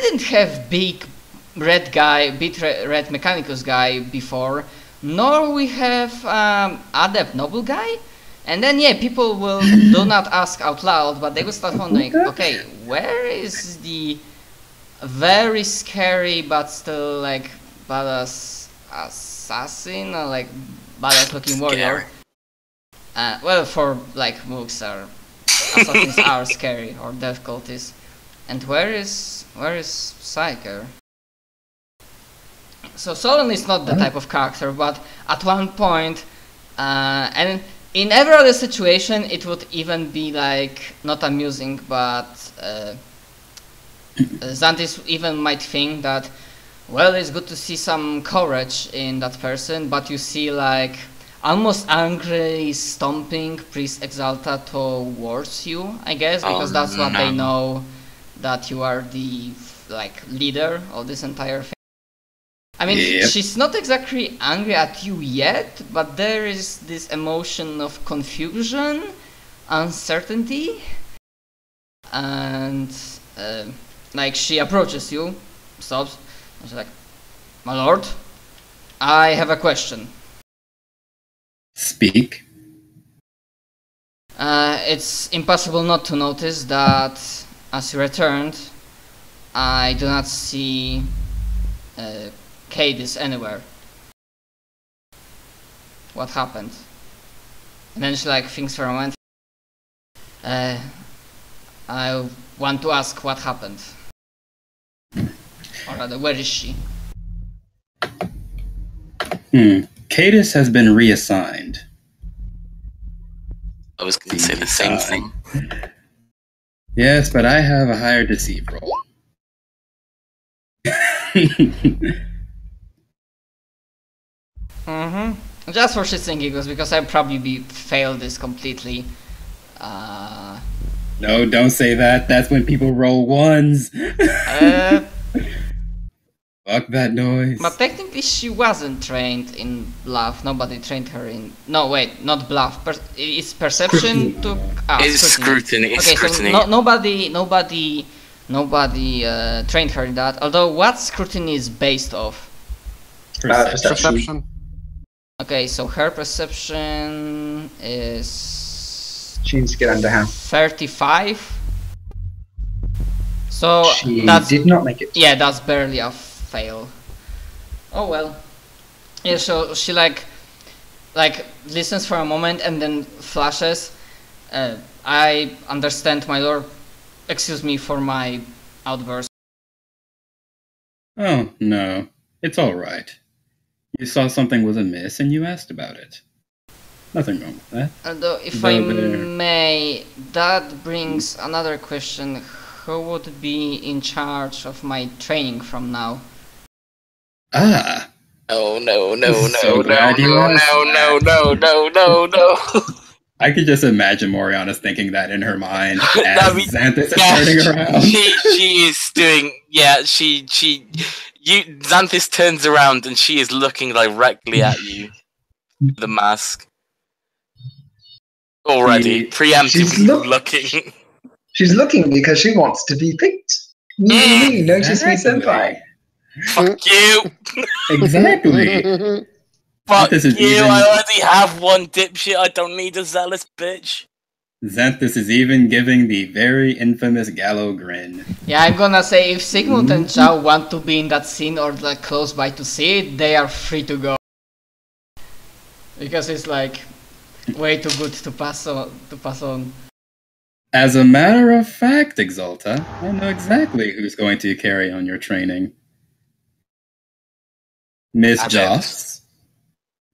didn't have big red mechanicus guy before, nor we have adept noble guy. And then yeah, people will do not ask out loud, but they will start wondering, okay, where is the very scary but still like badass assassin or like badass looking warrior? Well, for like mooks assassins are scary, or death cultists. And where is Psyker? So Solon is not the type of character, but at one point, and in every other situation, it would even be like not amusing, but Xanthis even might think that, well, it's good to see some courage in that person, but you see like almost angry stomping Priest Exalta towards you, I guess, because that's what they know, that you are the like leader of this entire thing. I mean, she's not exactly angry at you yet, but there is this emotion of confusion, uncertainty, and like she approaches you, stops, and she's like, "My lord, I have a question." Speak. It's impossible not to notice that as you returned, I do not see Cadis anywhere. What happened? And then she like thinks for a moment. I want to ask what happened. Or rather, where is she? Cadis has been reassigned. I was going to say the same thing. Yes, but I have a higher deceive roll. Just for shits and giggles, because I'd probably failed this completely. No, don't say that. That's when people roll ones. Fuck that noise. But technically she wasn't trained in bluff. Nobody trained her in... No, wait, not bluff. It's perception to... It's scrutiny. It's okay, scrutiny. So nobody trained her in that. Although, what scrutiny is based off? Perception. Okay, so her perception is... She needs to get under hand. 35. So she that's, did not make it. Yeah, that's barely a fail. Oh well. Yeah, so she like listens for a moment and then flashes. I understand, my lord. Excuse me for my outburst. Oh, no. It's alright. You saw something was amiss and you asked about it. Nothing wrong with that. Although, if I may, that brings another question. Who would be in charge of my training from now? Ah. Oh, no. I could just imagine Moriana's thinking that in her mind as Xanthis is turning around. She is doing... Yeah, Xanthis turns around and she is looking directly at you. The mask. Already, preemptively looking. She's looking because she wants to be picked. Notice me, senpai. Fuck you! Exactly. Fuck you, I already have one dipshit, I don't need a zealous bitch. Xanthis is even giving the very infamous Gallo grin. Yeah, I'm gonna say, if Sigmund and Chao want to be in that scene or like close by to see it, they are free to go. Because it's like way too good to pass on. As a matter of fact, Exalta, I know exactly who's going to carry on your training. Miss Joss.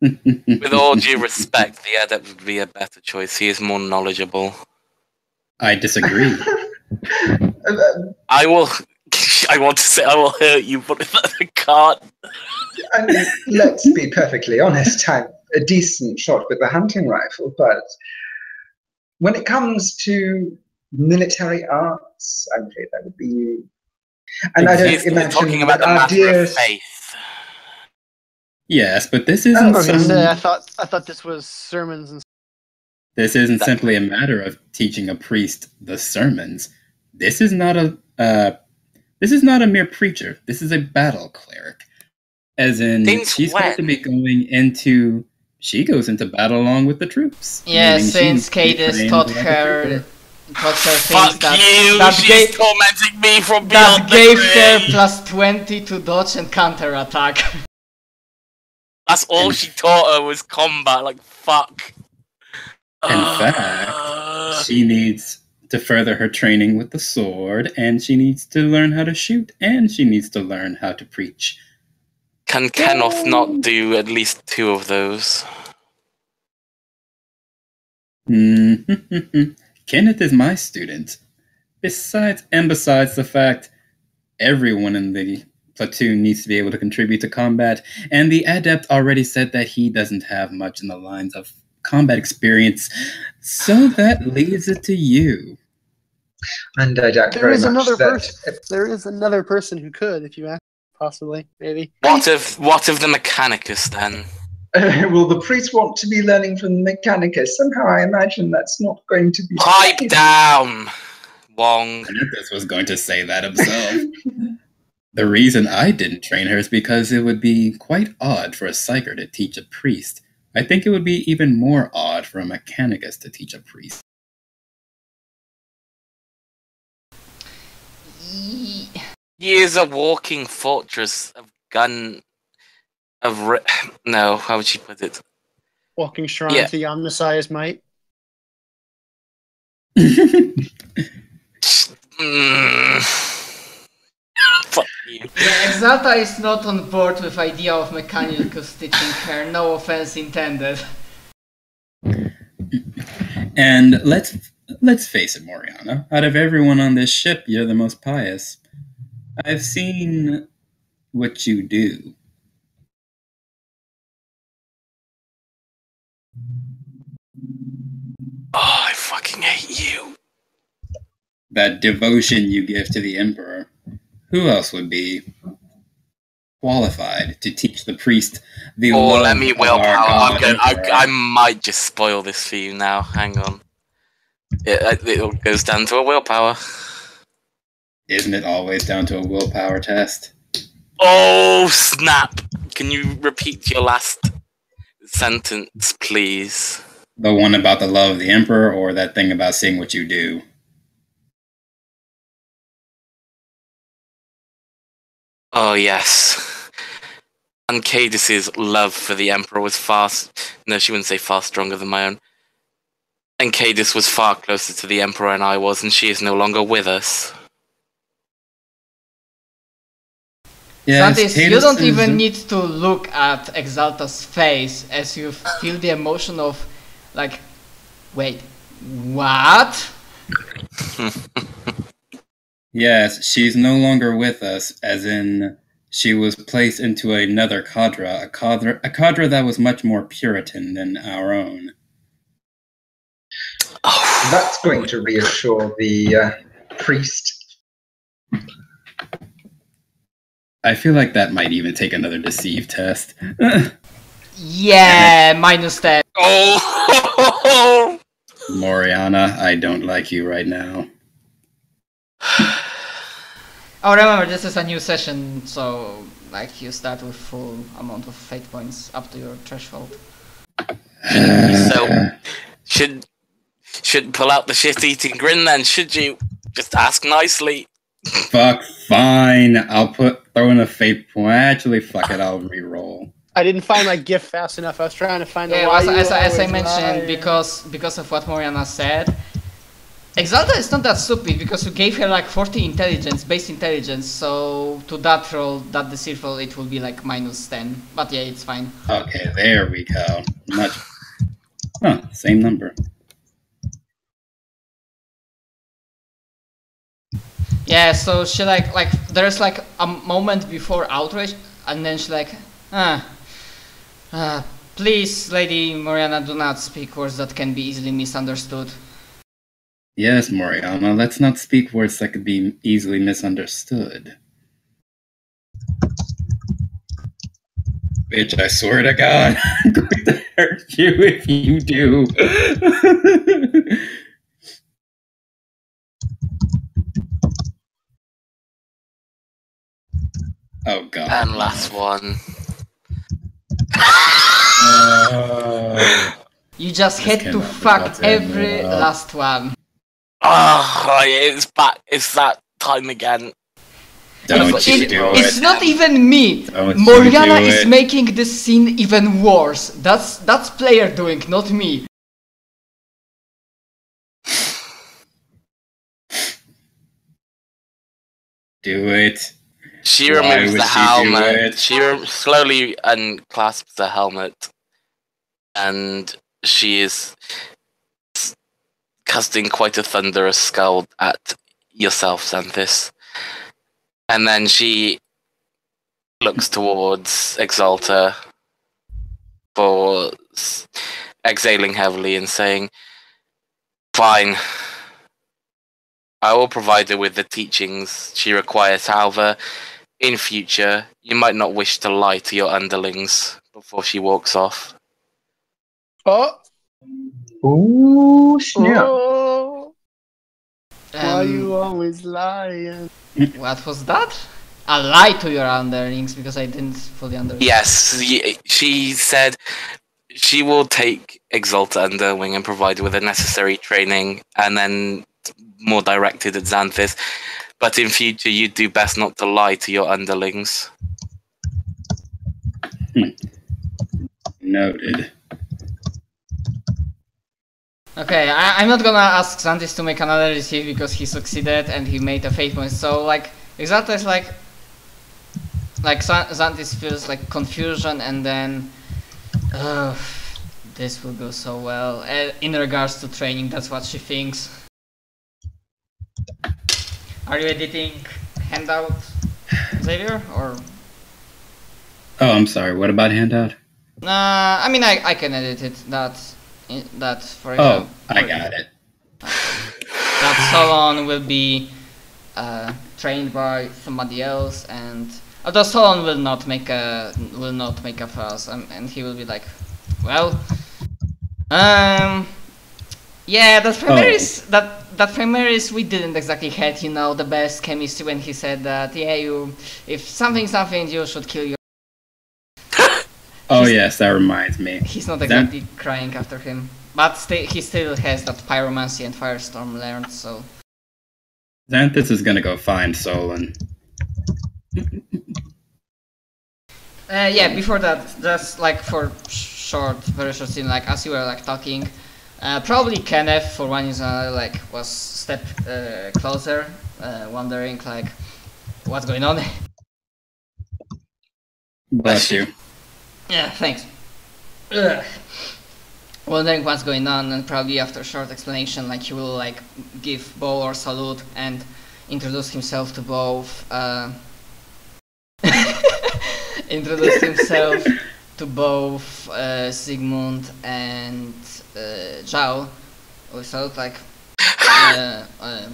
With all due respect, the adept would be a better choice. He is more knowledgeable. I disagree. I want to say I will hurt you, but I can't. I mean, let's be perfectly honest. I'm a decent shot with a hunting rifle, but when it comes to military arts, I'm afraid that would be you. And I don't imagine talking about that the our matter dear... of faith. Yes, but this isn't. I thought this was sermons and. This isn't simply a matter of teaching a priest the sermons. This is not This is not a mere preacher. This is a battle cleric. As in, Since she's going to when? be going into... She goes into battle along with the troops. Yeah, meaning she since needs to be Cadis trained taught like a her trooper. things Fuck you! that She's tormenting me from that beyond gave the her grave. plus 20 to dodge and counter attack. That's all she taught her was combat. Like fuck. In fact, she needs to further her training with the sword, and she needs to learn how to shoot, and she needs to learn how to preach. Can Kenneth not do at least 2 of those? Kenneth is my student. Besides the fact everyone in the platoon needs to be able to contribute to combat, and the adept already said that he doesn't have much in the lines of combat experience, so that leaves it to you. And I doubt There very is much another that person. There is another person who could, if you ask, possibly, maybe. What of the Mechanicus then? will the priest want to be learning from the Mechanicus? Somehow I imagine that's not going to be the Pipe case. down, Wong. This was going to say that himself. The reason I didn't train her is because it would be quite odd for a psyker to teach a priest. I think it would be even more odd for a Mechanicus to teach a priest. He is a walking fortress of gun... No, how would she put it? Walking shrine Yeah. to the Omnissiah's might. Fuck you. Yeah, Exalta is not on board with idea of Mechanicus teaching her, no offense intended. And let's face it, Moriana. Out of everyone on this ship, you're the most pious. I've seen what you do. Oh, I fucking hate you. That devotion you give to the Emperor. Who else would be qualified to teach the priest the Oh, love let me of willpower. our God Emperor? I might just spoil this for you now. Hang on. It goes down to a willpower. Isn't it always down to a willpower test? Oh, snap. Can you repeat your last sentence, please? The one about the love of the Emperor, or that thing about seeing what you do? Oh, yes. And Cadis's love for the Emperor was far... No, she wouldn't say far stronger than my own. And Cadis was far closer to the Emperor than I was, and she is no longer with us. Yes, Santis, you Cadus don't is- even need to look at Exalta's face as you feel the emotion of, like, wait, what? Yes, she's no longer with us, as in she was placed into another cadre, a cadre that was much more Puritan than our own. That's going to reassure the priest. I feel like that might even take another deceive test. Yeah, minus 10. Oh! Moriana, I don't like you right now. Oh, remember, this is a new session, so, like, you start with full amount of fate points up to your threshold. So, should pull out the shit-eating grin then, should you? Just ask nicely. Fuck, fine. I'll throw in a fate point. Actually, fuck it, I'll re-roll. I didn't find my gift fast enough. I was trying to find Yeah, the as I always mentioned, lie. because of what Moriana said, Exalta is not that stupid because you gave her like 40 intelligence, base intelligence, so to that roll, that deceive roll, it will be like minus 10. But yeah, it's fine. Okay, there we go. Much. Huh, same number. Yeah, so she like there's like a moment before outrage, and then she like, please, Lady Moriana, do not speak words that can be easily misunderstood. Yes, Moriana, let's not speak words that could be easily misunderstood. Bitch, I swear to God, I'm going to hurt you if you do. Oh god. And last one. You just This had to cannot be fuck gotten every up. last one. Oh, it's back. It's that time again. Don't you do It's it. not even me. Don't you Morgana do is it. making this scene even worse. That's player doing, not me. Do it. She Why removes would the she do helmet. it? She slowly unclasps the helmet, and she is casting quite a thunderous scowl at yourself, Xanthus. And then she looks towards Exalta for exhaling heavily and saying, "Fine. I will provide her with the teachings she requires. However, in future, you might not wish to lie to your underlings before she walks off." Oh, Ooh, snap. oh, why you Um, always lying? what was that? I lied to your underlings because I didn't fully understand. Yes, she said she will take Exalta under her wing and provide her with the necessary training, and then more directed at Xanthus. But in future, you do best not to lie to your underlings. Noted. Okay, I'm not gonna ask Xanthus to make another receive because he succeeded and he made a fate point. So like, Exalta is like Xanthus feels like confusion and then, this will go so well. In regards to training, that's what she thinks. Are you editing handout, Xavier, or? Oh, I'm sorry. What about handout? I mean I can edit it. That for Oh, example. I got it. That Solon will be trained by somebody else, and although Solon will not make a fuss, and he will be like, well, yeah, that Primaris, that Primaris we didn't exactly had, the best chemistry when he said that, yeah, if something you should kill your. Oh yes, that reminds me. He's not exactly crying after him, but he still has that pyromancy and firestorm learned, so. Xanthus is gonna go find Solon. Yeah, before that, just like for very short scene, like as you were like talking, probably Kenneth for one reason like was step closer, wondering like what's going on. Bless you. Yeah, thanks. Ugh. Wondering what's going on, and probably after a short explanation, like he will like give bow or salute and introduce himself to both. Introduce himself to both Sigmund and Zhao. We salute like,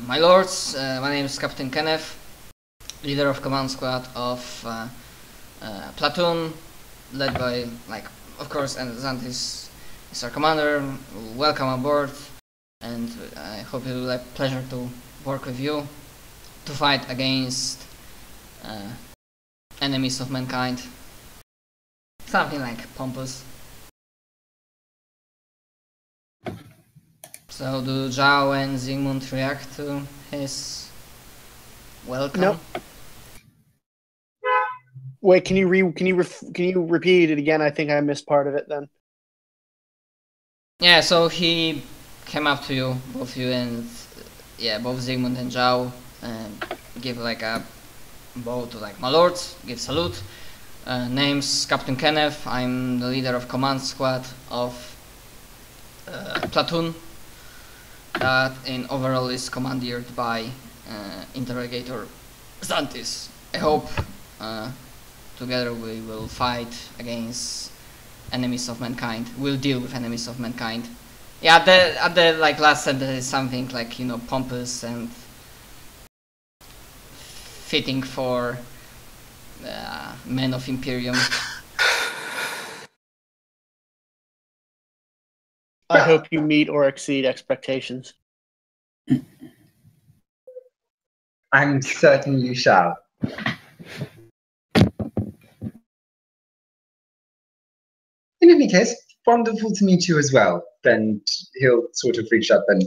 my lords. My name is Captain Kenneth, leader of command squad of platoon, led by of course, and Xanthus is our commander. Welcome aboard, and I hope it will be a pleasure to work with you to fight against enemies of mankind. Something like pompous. So do Zhao and Sigmund react to his welcome? Nope. Wait, can you repeat it again? I think I missed part of it then. Yeah, so he came up to you, both you and both Sigmund and Zhao, and give like a bow to like my lords, give salute. Name's Captain Kenneth. I'm the leader of command squad of platoon that in overall is commanded by interrogator Xanthus. I hope together we will fight against enemies of mankind. We'll deal with enemies of mankind. Yeah, at the like last sentence is something like pompous and fitting for men of Imperium. I hope you meet or exceed expectations. I'm certain you shall. In any case, wonderful to meet you as well. Then he'll sort of reach up and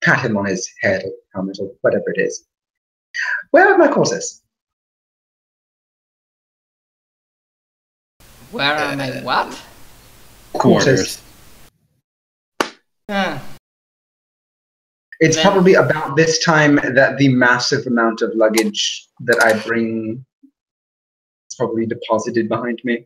pat him on his head or helmet or whatever it is. Where are my quarters? Where are my what? Quarters. Ah, It's Then- probably about this time that the massive amount of luggage that I bring is probably deposited behind me.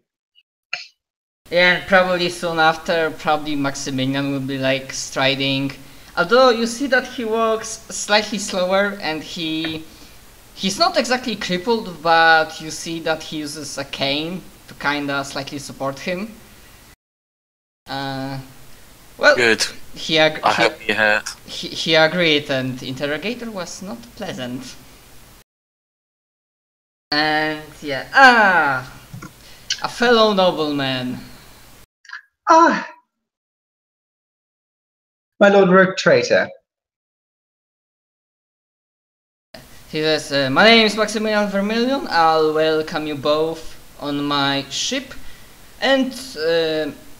yeah, and probably soon after, probably Maximilian will be like striding. Although you see that he walks slightly slower and he's not exactly crippled, but you see that he uses a cane to kinda slightly support him. Well, Good. I hope you hurt. he agreed, and interrogator was not pleasant. And yeah, a fellow nobleman. Ah! My lord rogue traitor. He says, my name is Maximilian Vermilion, I'll welcome you both on my ship. And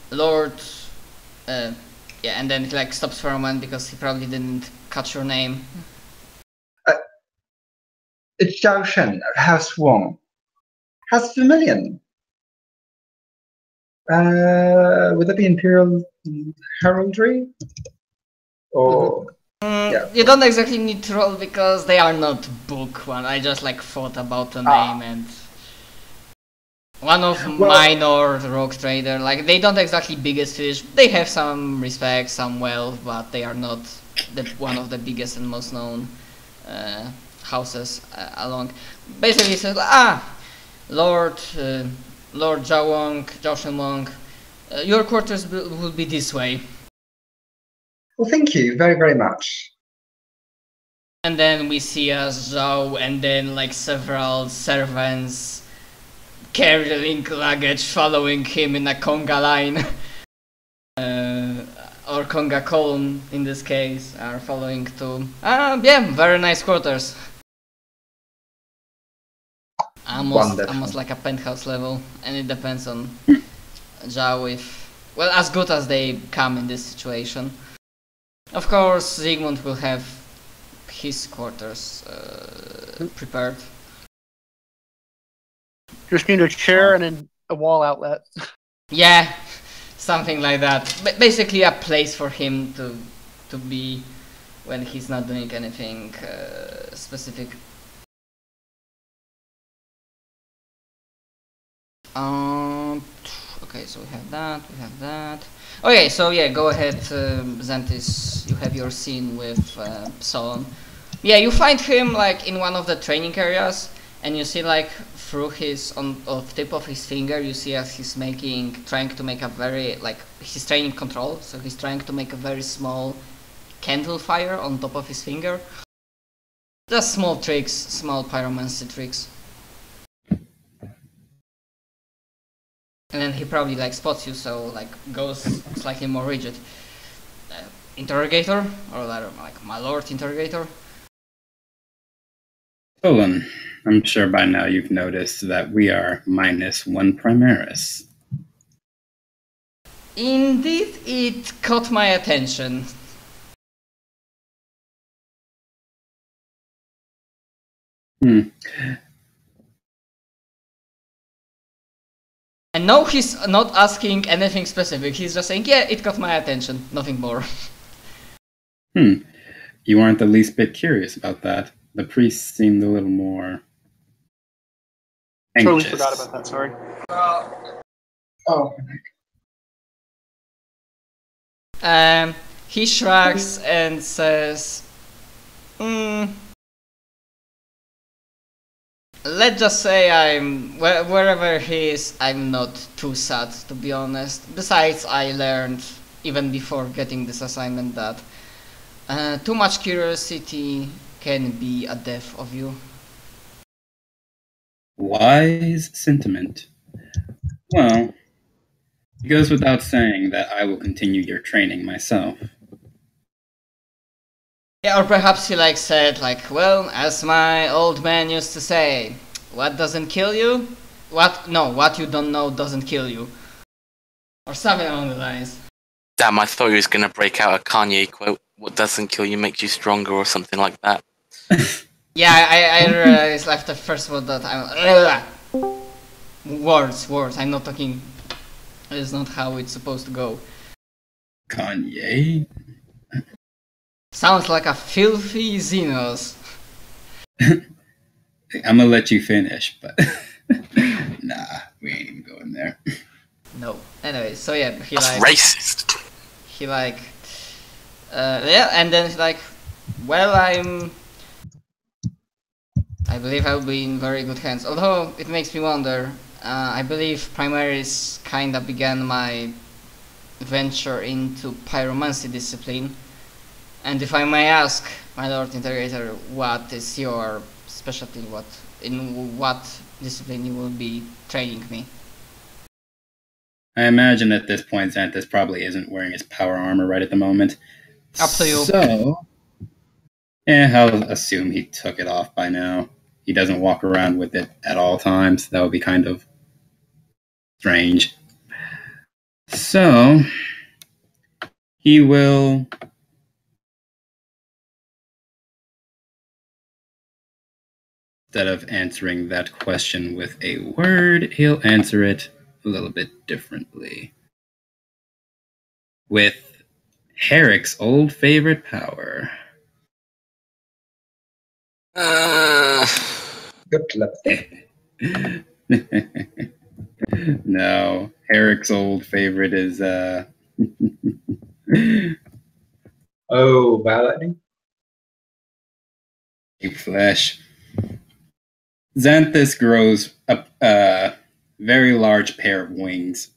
Lord... yeah, and then he like stops for a moment because he probably didn't catch your name. It's Zhao Shen, House Wong. House Vermilion. Would that be Imperial Heraldry? Or... Yeah. You don't exactly need to roll because they are not book one. I just like thought about the name and one of minor rogue trader. Like they don't exactly biggest fish. They have some respect, some wealth, but they are not one of the biggest and most known houses along. Basically, he says, Lord Zhao Shen Wong, your quarters will be this way. Well, thank you very, very much. And then we see Zhao and then like several servants carrying luggage following him in a conga line. Or conga column in this case are following to... yeah, very nice quarters. Almost like a penthouse level, and it depends on Zhao if... Well, as good as they come in this situation. Of course, Zygmunt will have his quarters prepared. Just need a chair and then a wall outlet. Yeah, something like that. Basically a place for him to be when he's not doing anything specific. Okay, so we have that. Okay, so yeah, go ahead, Xantis, you have your scene with Solon. Yeah, you find him like in one of the training areas, and you see like through on the tip of his finger, you see as he's trying to make a very, like, he's training control, so he's trying to make a very small candle fire on top of his finger. Just small tricks, small pyromancy tricks. And then he probably like spots you, so like goes slightly more rigid. Interrogator, or like my lord interrogator. Solon, I'm sure by now you've noticed that we are -1 Primaris. Indeed, it caught my attention. And no, he's not asking anything specific, he's just saying, yeah, it caught my attention, nothing more. You aren't the least bit curious about that. The priest seemed a little more anxious. Totally forgot about that, sorry. He shrugs and says, let's just say wherever he is, I'm not too sad, to be honest. Besides, I learned, even before getting this assignment, that too much curiosity can be a death of you. Wise sentiment. Well, it goes without saying that I will continue your training myself. Yeah, or perhaps he said, well, as my old man used to say, what doesn't kill you? What you don't know doesn't kill you. Or something along the lines. Damn, I thought he was gonna break out a Kanye quote. What doesn't kill you makes you stronger, or something like that. Yeah, I realized after first word that I'm... Words. I'm not talking... It's not how it's supposed to go. Kanye? Sounds like a filthy Xenos. I'm gonna let you finish, but... Nah, we ain't even going there. No. Anyway, so yeah, he That's like... racist. He like... yeah, and then he's like... Well, I believe I'll be in very good hands. Although, it makes me wonder... I believe Primaries kinda began my venture into pyromancy discipline. And if I may ask, my Lord Interrogator, what is your specialty? In what discipline you will be training me? I imagine at this point Xanthus probably isn't wearing his power armor right at the moment. Up to you. So, I'll assume he took it off by now. He doesn't walk around with it at all times. That would be kind of strange. So, he will... Instead of answering that question with a word, he'll answer it a little bit differently. With Herrick's old favorite power. Good telepathy. No, Herrick's old favorite is, Oh, Violetting? Big flesh. Xanthus grows a very large pair of wings.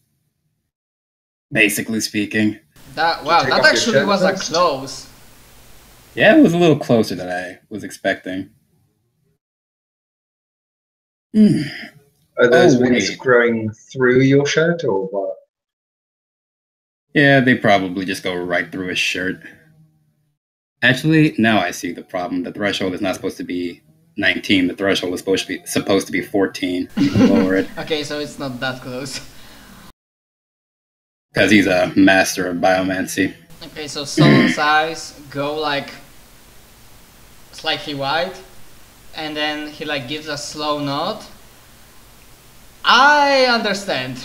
Basically speaking. That Take off your actually shirt was a first? close. Yeah, it was a little closer than I was expecting. Are those Oh, wings wait. growing through your shirt or what? Yeah, they probably just go right through his shirt. Actually, now I see the problem. The threshold is not supposed to be 19. The threshold is supposed to be 14. You can lower it. Okay, so it's not that close. Because he's a master of biomancy. Okay, so Solon's eyes go like slightly wide, and then he like gives a slow nod. I understand.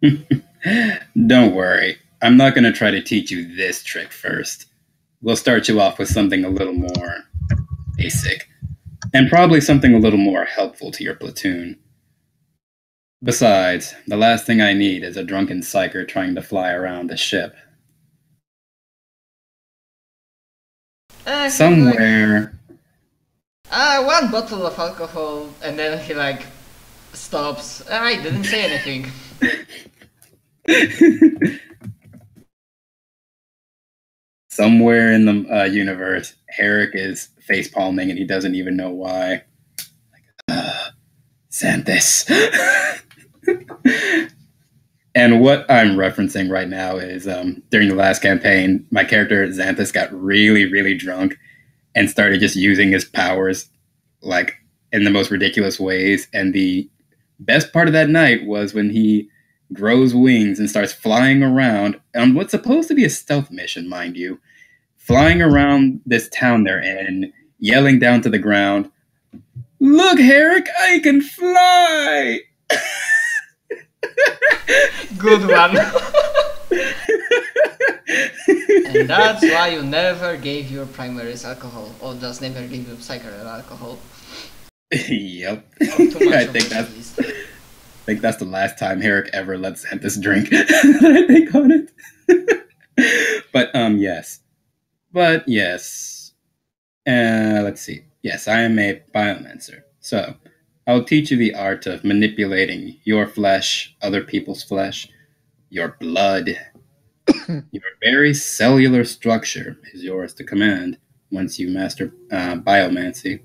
Don't worry. I'm not going to try to teach you this trick first. We'll start you off with something a little more basic. And probably something a little more helpful to your platoon. Besides, the last thing I need is a drunken psyker trying to fly around the ship. Somewhere... One bottle of alcohol, and then he like stops. I didn't say anything. Somewhere in the universe, Herrick is facepalming and he doesn't even know why. Xanthus. And what I'm referencing right now is during the last campaign, my character Xanthus got really, really drunk and started just using his powers like in the most ridiculous ways. And the best part of that night was when he grows wings and starts flying around on what's supposed to be a stealth mission, mind you, flying around this town they're in, yelling down to the ground, "Look, Herrick, I can fly!" Good one. And that's why you never gave your primaries alcohol, or just never gave your psychiatrist alcohol. Yep. Too much I of think it, that's at least. I think that's the last time Herrick ever let Xanthus drink. I think on it. But yes. But yes. Let's see. Yes, I am a biomancer. So I'll teach you the art of manipulating your flesh, other people's flesh, your blood. Your very cellular structure is yours to command once you master biomancy.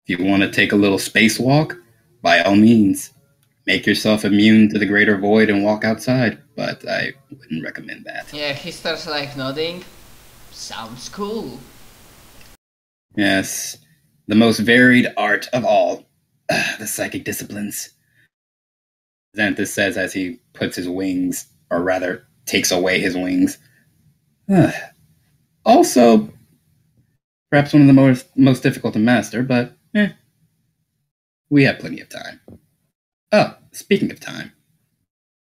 If you want to take a little spacewalk, by all means, make yourself immune to the greater void and walk outside, but I wouldn't recommend that. Yeah, he starts like nodding. Sounds cool. Yes, the most varied art of all, the psychic disciplines. Xanthus says as he puts his wings, or rather, takes away his wings. Also, perhaps one of the most difficult to master, but we have plenty of time. Oh, speaking of time,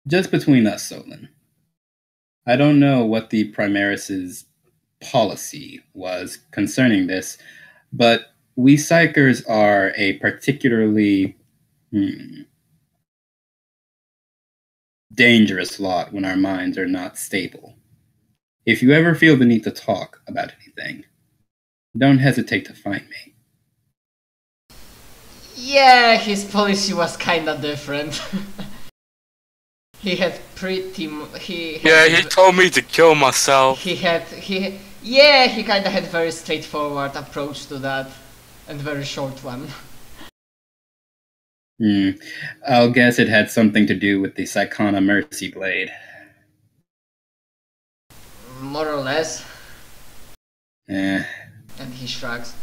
just between us, Solon, I don't know what the Primaris's policy was concerning this, but we Psychers are a particularly dangerous lot when our minds are not stable. If you ever feel the need to talk about anything, don't hesitate to find me. Yeah, his policy was kinda different. He had he told me to kill myself. He kinda had very straightforward approach to that, and very short one. I'll guess it had something to do with the Psychona Mercy Blade. More or less. And he shrugs.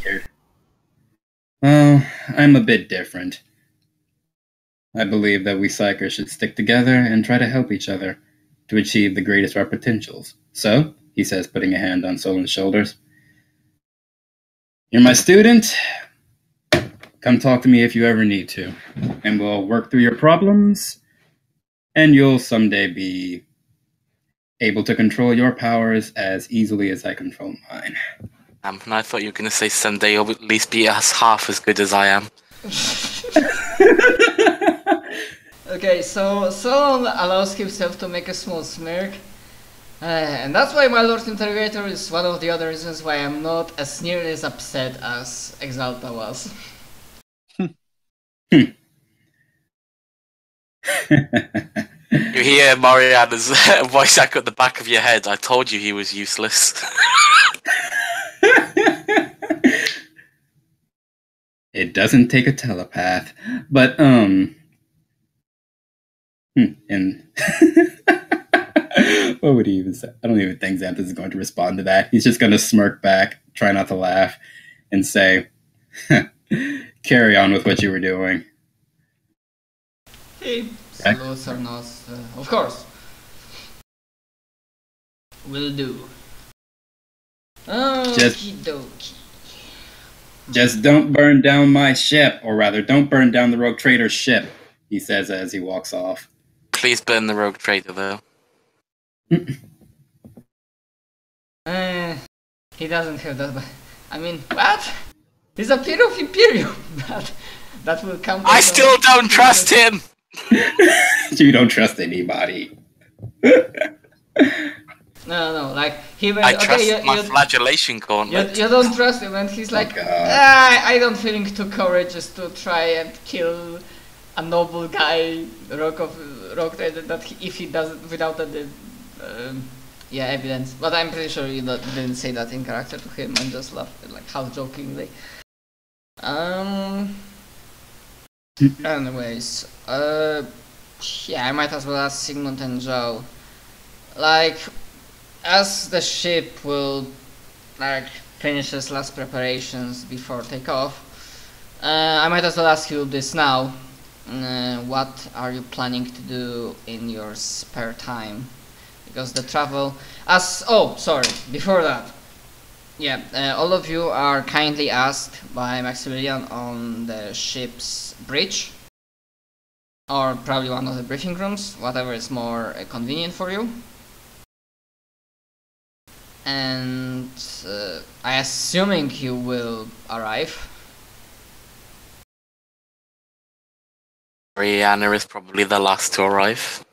Well, I'm a bit different. I believe that we Psychers should stick together and try to help each other to achieve the greatest of our potentials. So, he says, putting a hand on Solon's shoulders, you're my student. Come talk to me if you ever need to, and we'll work through your problems, and you'll someday be able to control your powers as easily as I control mine. And I thought you were going to say someday you'll at least be half as good as I am. Okay, so Solon allows himself to make a small smirk. And that's why my Lord Interrogator is one of the other reasons why I'm not as nearly as upset as Exalta was. You hear Mariana's voice echo at the back of your head. I told you he was useless. It doesn't take a telepath, but and what would he even say? I don't even think Xanthus is going to respond to that. He's just going to smirk back, try not to laugh, and say, carry on with what you were doing. He salutes or not, of course. Will do. Okie dokie. Just don't burn down my ship, or rather, don't burn down the Rogue Trader's ship, he says as he walks off. Please burn the Rogue Trader, though. He doesn't have that, but I mean, what? He's a peer of Imperium. That will come. I still don't trust him! You don't trust anybody. No, like he will. I trust my flagellation gauntlet. You don't trust him, and he's like, I don't feeling too courageous to try and kill a noble guy, Rogue Trader, that if he doesn't without the evidence. But I'm pretty sure you didn't say that in character to him, and just laughed like half jokingly. Anyways, I might as well ask Sigmund and Joe, like, as the ship will finish its last preparations before takeoff, I might as well ask you this now. What are you planning to do in your spare time? Because the travel, before that, all of you are kindly asked by Maximilian on the ship's bridge, or probably one of the briefing rooms, whatever is more convenient for you. And I assuming you will arrive. Rihanna is probably the last to arrive.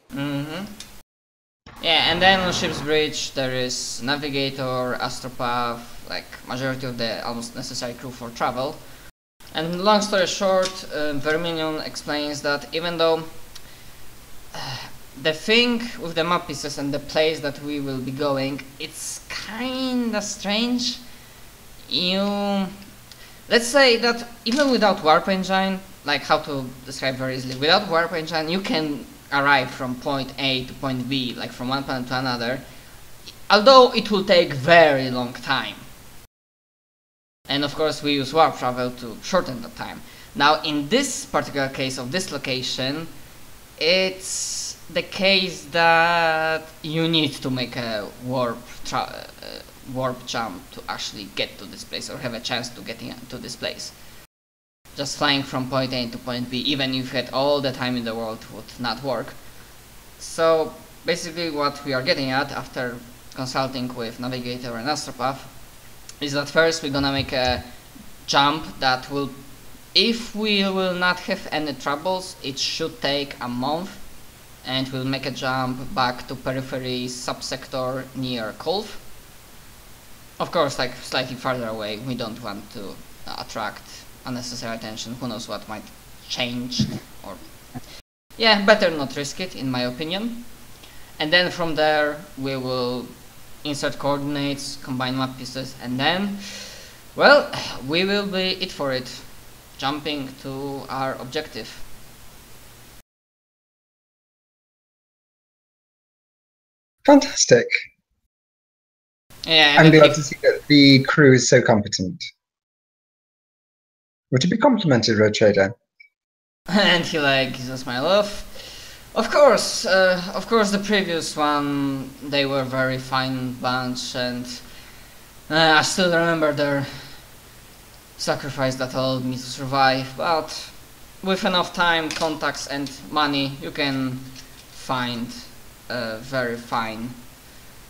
Yeah, and then on ship's bridge there is navigator, astropath, like majority of the almost necessary crew for travel. And long story short, Verminion explains that even though the thing with the map pieces and the place that we will be going, it's kinda strange. Let's say that even without warp engine, like how to describe very easily, without warp engine you can arrive from point A to point B, like from one planet to another, although it will take very long time. And of course we use warp travel to shorten the time. Now in this particular case of this location, it's the case that you need to make a warp jump to actually get to this place or have a chance to get into this place. Just flying from point A to point B, even if you had all the time in the world, would not work. So basically what we are getting at after consulting with Navigator and Astropath is that first we're gonna make a jump that will, if we will not have any troubles, it should take a month, and we'll make a jump back to periphery subsector near Kolv. Of course, like slightly farther away. We don't want to attract unnecessary attention. Who knows what might change, or yeah, better not risk it, in my opinion. And then from there we will insert coordinates, combine map pieces, and then, well, we will be it for it, jumping to our objective. Fantastic. Yeah, I'm glad to see that the crew is so competent. Would you be complimented, Road Trader? And he like gives a smile off. Of course, the previous one, they were very fine bunch, and I still remember their sacrifice that allowed me to survive, but with enough time, contacts and money, you can find very fine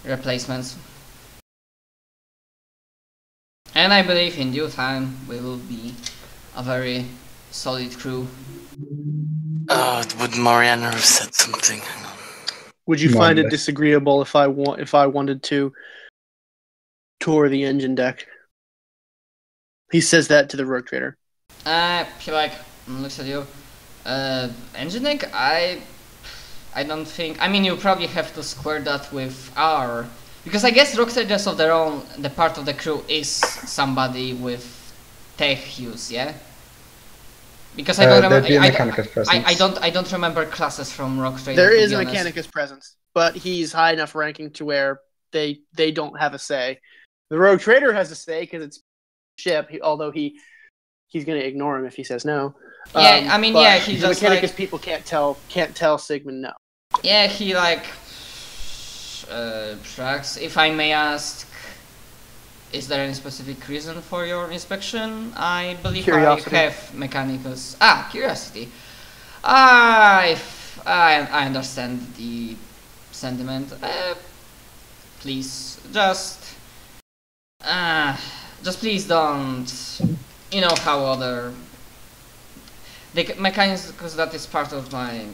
replacements. And I believe in due time we will be a very solid crew. Would Mariana have said something? Would you find it disagreeable if I wanted to tour the engine deck? He says that to the Rogue Trader. He like looks at you. Engine deck? I don't think. I mean, you probably have to square that with our, because I guess Rogue Traders of their own, the part of the crew is somebody with tech use, yeah. Because I don't remember. I don't remember classes from Rogue Traders. There is a Mechanicus presence, but he's high enough ranking to where they don't have a say. The Rogue Trader has a say because it's ship. Although he's going to ignore him if he says no. Yeah, I mean, yeah, he the just Mechanicus like, people can't tell Sigmund no. Yeah, he like tracks. If I may ask, is there any specific reason for your inspection? I believe Curiosity. I have Mechanicus. Curiosity. I understand the sentiment. Please, just please don't. You know how other the Mechanicus, because that is part of my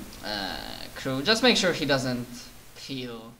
crew. Just make sure he doesn't feel